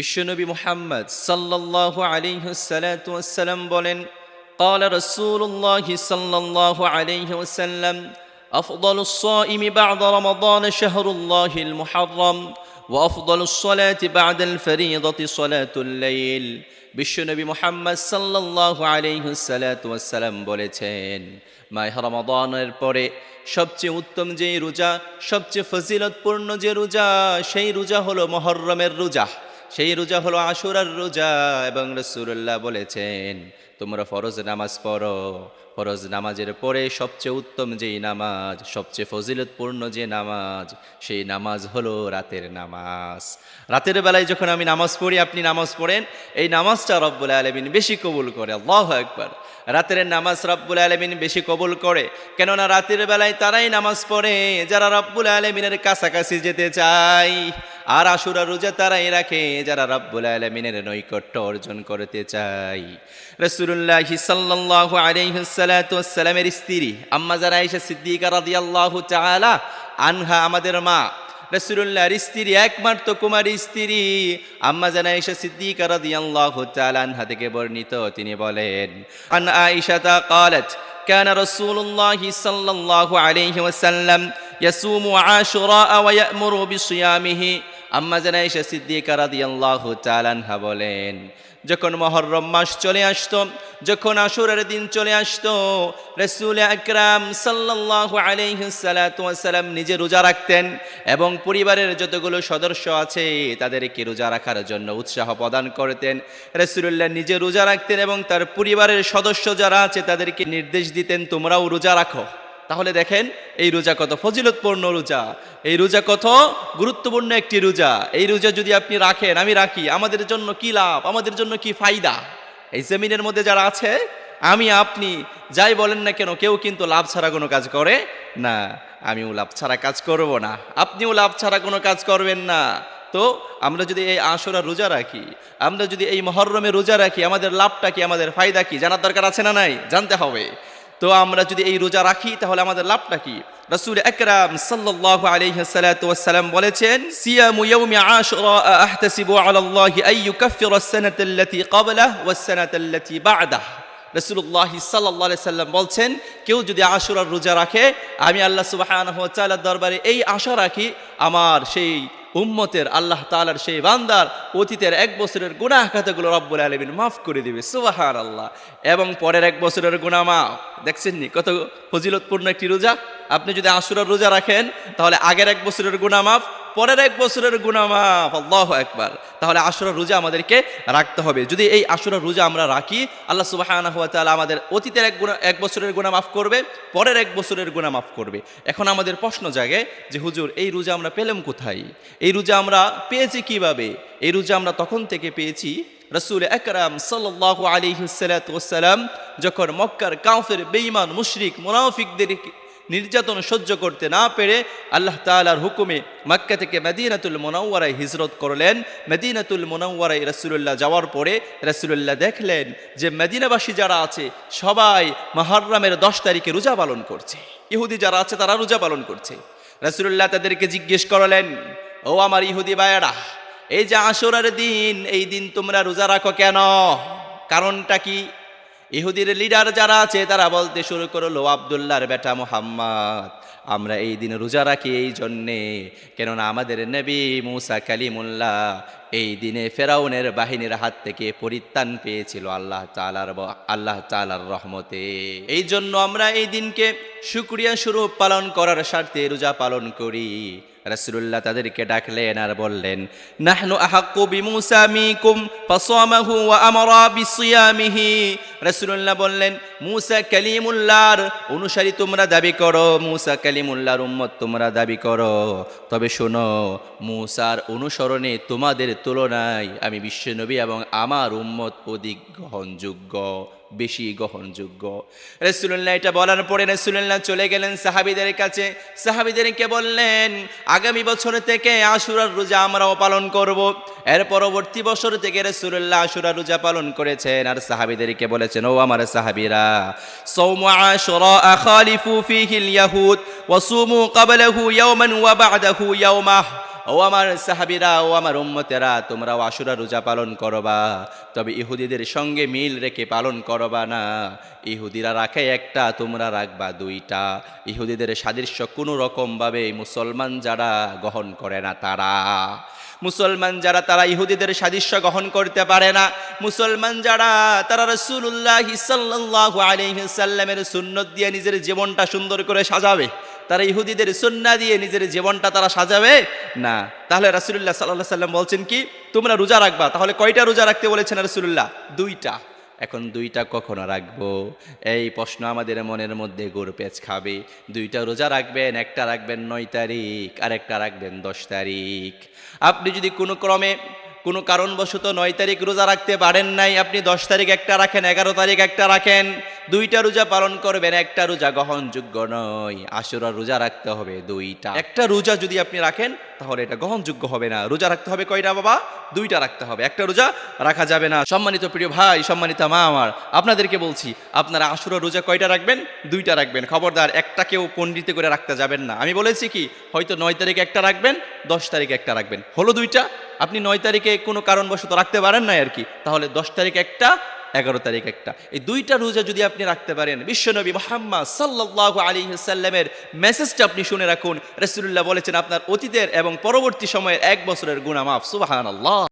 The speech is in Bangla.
বিশ্বনবী মুহাম্মদ সাল্লাল্লাহু আলাইহি ওয়াসাল্লাম বলেন, قال رسول الله صلى الله عليه وسلم أفضل الصائم بعد رمضان شهر الله المحرم وأفضل الصلاة بعد الفريضة صلاة الليل। বিশ্বনবী মুহাম্মদ সাল্লাল্লাহু আলাইহি ওয়াসাল্লাম বলেছেন, মাহে রমাদানের পরে সবচেয়ে উত্তম যে রোজা, সবচেয়ে ফজিলতপূর্ণ যে রোজা, সেই রোজা হলো মুহররমের রোজা, সেই রোজা হলো আশুরার রোজা। এবং রাসূলুল্লাহ বলেছেন, তোমরা ফরজ নামাজ পড়ো, ফরজ নামাজের পরে সবচেয়ে উত্তম যেই নামাজ, সবচেয়ে ফজিলতপূর্ণ যে নামাজ, সেই নামাজ হলো রাতের নামাজ। রাতের বেলায় যখন আমি নামাজ পড়ি, আপনি নামাজ পড়েন, এই নামাজটা রব্বুল আলামিন বেশি কবুল করে। আল্লাহু আকবার। রাতের নামাজ রব্বুল আলামিন বেশি কবুল করে, কেননা রাতের বেলায় তারাই নামাজ পড়ে যারা রব্বুল আলামিনের কাছাকাছি যেতে চায়, আর আশুরা রোজা তারাই রাখে যারা রব্বুল আলামিনের নৈকট্য অর্জন করতে চায়। রাসূলুল্লাহ সাল্লাল্লাহু আলাইহি ওয়াসাল্লামের স্ত্রী আম্মা জান আয়েশা সিদ্দিকা রাদিয়াল্লাহু তাআলা আনহা, আমাদের মা, রাসূলুল্লাহর স্ত্রী, একমাত্র কুমারী স্ত্রী আম্মা জান আয়েশা সিদ্দিকা রাদিয়াল্লাহু তাআলা আনহা থেকে বর্ণিত, তিনি বলেন, আন আয়েশা قالت كان رسول الله صلى الله عليه وسلم يصوم عاشوراء ويأمر بصيامه। আম্মা জান আয়েশা সিদ্দিকা রাদিয়াল্লাহু তাআলা আনহা বলেন, যখন মুহররম মাস চলে আসতো, যখন আশুরার দিন চলে আসতো, রাসূল আকরাম সাল্লাল্লাহু আলাইহি ওয়াসাল্লাম নিজে রোজা রাখতেন এবং পরিবারের যতগুলো সদস্য আছে তাদেরকে রোজা রাখার জন্য উৎসাহ প্রদান করতেন। রাসূলুল্লাহ নিজে রোজা রাখতেন এবং তার পরিবারের সদস্য যারা আছে তাদেরকে নির্দেশ দিতেন, তোমরাও রোজা রাখো। তাহলে দেখেন এই রোজা কত ফজিলতপূর্ণ রোজা, এই রোজা কত গুরুত্বপূর্ণ একটি রোজা। এই রোজা যদি আপনি রাখেন, আমি রাখি, আমাদের জন্য কি লাভ, আমাদের জন্য কি ফায়দা। এই জমিনের মধ্যে যারা আছে, আমি আপনি যাই বলেন না কেন, কেউ কিন্তু লাভ ছাড়া কোনো কাজ করে না। আমিও লাভ ছাড়া কাজ করব না, আপনিও লাভ ছাড়া কোনো কাজ করবেন না। তো আমরা যদি এই আশুরা রোজা রাখি, আমরা যদি এই মুহররমে রোজা রাখি, আমাদের লাভটা কি, আমাদের ফায়দা কি, জানার দরকার আছে না নাই? জানতে হবে। তো আমরা যদি এই রোজা রাখি তাহলে আমাদের লাভটা কি? রাসূল আকরাম সাল্লাল্লাহু আলাইহি ওয়াসাল্লাম বলেছেন, সিয়ামু ইয়াউমি আশুরা আহতাসিবু আলাল্লাহি আন ইউকাফফিরা আস-সানাতা আল্লাতী ক্বাবলাহু ওয়াস-সানাতা আল্লাতী বা'দাহু। রাসূলুল্লাহ সাল্লাল্লাহু আলাইহি ওয়াসাল্লাম বলছেন, কেউ যদি আশুরার রোজা রাখে, আমি আল্লাহ সুবহানাহু ওয়া তাআলার দরবারে এই আশা রাখি, আমার সেই উম্মতের, আল্লাহ তাআলার সেই বান্দার অতীতের 1 বছরের গুনাহ খাতাগুলো রব্বুল আলামিন মাফ করে দিবে। সুবহানাল্লাহ। এবং পরের 1 বছরের গুনাহ মাফ। দেখছেন নি কত ফজিলতপূর্ণ একটি রোজা? আপনি যদি আশুরার রোজা রাখেন তাহলে আগের 1 বছরের গুনাহ মাফ, পরের 1 বছরের গুনাহ মাফ। আল্লাহু আকবার। তাহলে আশুরার রোজা আমাদেরকে রাখতে হবে। যদি এই আশুরার রোজা আমরা রাখি, আল্লাহ সুবহানাহু ওয়া তাআলা আমাদের অতীতের 1 বছরের গুনাহ মাফ করবে, পরের 1 বছরের গুনাহ মাফ করবে। এখন আমাদের প্রশ্ন জাগে যে, হুজুর, এই রোজা আমরা পেলাম কোথায়? এই রোজা আমরা পেয়েছি কিভাবে? এই রোজা আমরা তখন থেকে পেয়েছি, রাসূল আকরাম সাল্লাল্লাহু আলাইহি ওয়াসাল্লাম যখন মক্কার কাফের, বেঈমান, মুশরিক, মুনাফিকদের নির্যাতন সহ্য করতে না পেরে আল্লাহ তাআলার হুকুমে মক্কা থেকে মদিনাতুল মুনাওয়ারায় হিজরত করলেন। মদিনাতুল মুনাওয়ারায় রাসূলুল্লাহ যাওয়ার পরে রাসূলুল্লাহ দেখলেন যে মদিনাবাসী যারা আছে সবাই মুহররমের 10 তারিখে রোজা পালন করছে। ইহুদি যারা আছে তারা রোজা পালন করছে। রাসূলুল্লাহ তাদেরকে জিজ্ঞেস করলেন, ও আমার ইহুদি ভাইয়েরা, এই যে আশুরার দিন, এই দিন তোমরা রোজা রাখো কেন? কারণটা কি? ইহুদির লিডার যারা আছে তারা বলতে শুরু করলো, আব্দুল্লাহর বেটা মুহাম্মদ, আমরা এই দিন রোজা রাখি এই জন্যে, কেননা আমাদের নবী মুসা কালিমুল্লাহ এই দিনে ফেরাউনের বাহিনীর হাত থেকে পরিত্রাণ পেয়েছিল আল্লাহ তাআলার রহমতে। এই জন্য আমরা এই দিনকে শুকরিয়া স্বরূপ পালন করার স্বার্থে রোজা পালন করি। রাসূলুল্লাহ তাদেরকে ডাকলেন আর বললেন, নাহনু আহাক্কু বিমূসা মিনকুম ফাসামাহু ওয়া আমারা বিসিয়ামিহি। রাসূলুল্লাহ বললেন, মুসা কালিমুল্লাহর অনুসারী তোমরা দাবি করো, মুসা কালিমুল্লাহর উম্মত তোমরা দাবি করো, তবে শোনো, মুসার অনুসরণে তোমাদের তুলনায় আমি বিশ্বনবী এবং আমার উম্মত অধিক গ্রহণযোগ্য, বেশি গ্রহণযোগ্য। রাসূলুল্লাহ এটা বলার পরে রাসূলুল্লাহ চলে গেলেন সাহাবীদের কাছে। সাহাবীদেরকে বললেন, আগামী বছর থেকে আশুরার রোজা আমরাও পালন করব। এর পরবর্তী বছর থেকে রাসূলুল্লাহ আশুরার রোজা পালন করেছেন। আর সাহাবীদেরকে বলেছেন, ও আমার সাহাবীরা, সাওমু আশুরা খালিফু ফীহিল ইয়াহুদ ওয়া সুমু ক্বাবলাহু ইয়াওমান ওয়া বা'দাহু ইয়াওমাহ। ও আমার সাহাবীরা, ও আমার উম্মতেরা, তোমরাও আশুরা রোজা পালন করবা, তবে ইহুদিদের সঙ্গে মিল রেখে পালন করবা না। ইহুদিরা রাখে একটা, তোমরা রাখবা দুইটা। ইহুদিদের সাদৃশ্য কোনো রকমভাবে মুসলমান যারা গ্রহণ করে না তারা, মুসলমান যারা তারা ইহুদিদের সাদৃশ্য গ্রহণ করতে পারে না। মুসলমান যারা তারা রাসূলুল্লাহ সাল্লাল্লাহু আলাইহি সাল্লামের সুন্নাত দিয়ে নিজের জীবনটা সুন্দর করে সাজাবে, তারা ইহুদিদের সুন্নাহ দিয়ে নিজের জীবনটা তারা সাজাবে না। তাহলে রাসূলুল্লাহ সাল্লাল্লাহু আলাইহি সাল্লাম বলছেন কি, তোমরা রোজা রাখবা। তাহলে কয়টা রোজা রাখতে বলেছেন রাসূলুল্লাহ? দুইটা। এখন দুইটা কখনো রাখবো, এই প্রশ্ন আমাদের মনের মধ্যে ঘুরপেচ খাবে। দুইটা রোজা রাখবেন, একটা রাখবেন 9 তারিখ আর একটা রাখবেন 10 তারিখ। আপনি যদি কোনো ক্রমে কোনো কারণবশত 9 তারিখ রোজা রাখতে পারেন নাই, আপনি 10 তারিখ একটা রাখেন, 11 তারিখ একটা রাখেন, দুইটা রোজা পালন করবেন। একটা রোজা গ্রহণযোগ্য নয়, আশুরা রোজা রাখতে হবে দুইটা। একটা রোজা যদি আপনি রাখেন তাহলে এটা গ্রহণযোগ্য হবে না। রোজা রাখতে হবে কয়টা বাবা? দুইটা রাখতে হবে, একটা রোজা রাখা যাবে না। সম্মানিত প্রিয় ভাই, সম্মানিত মা আমার, আপনাদেরকে বলছি, আপনারা আশুরা রোজা কয়টা রাখবেন? দুইটা রাখবেন। খবরদার একটা কেউ পণ্ডিতে করে রাখতে যাবেন না। আমি বলেছি কি, হয়তো 9 তারিখে একটা রাখবেন, 10 তারিখে একটা রাখবেন, হলো দুইটা। আপনি 9 তারিখে কোনো কারণবশত রাখতে পারেন না আর কি, তাহলে 10 তারিখ একটা, 11 তারিখ একটা, এই দুইটা রোজা যদি আপনি রাখতে পারেন, বিশ্বনবী মুহাম্মদ সাল্লাল্লাহু আলাইহি সাল্লামের মেসেজটা আপনি শুনে রাখুন। রাসূলুল্লাহ বলেছেন আপনার অতীতের এবং পরবর্তী সময়ের 1 বছরের গুনাহ মাফ। সুবহানাল্লাহ।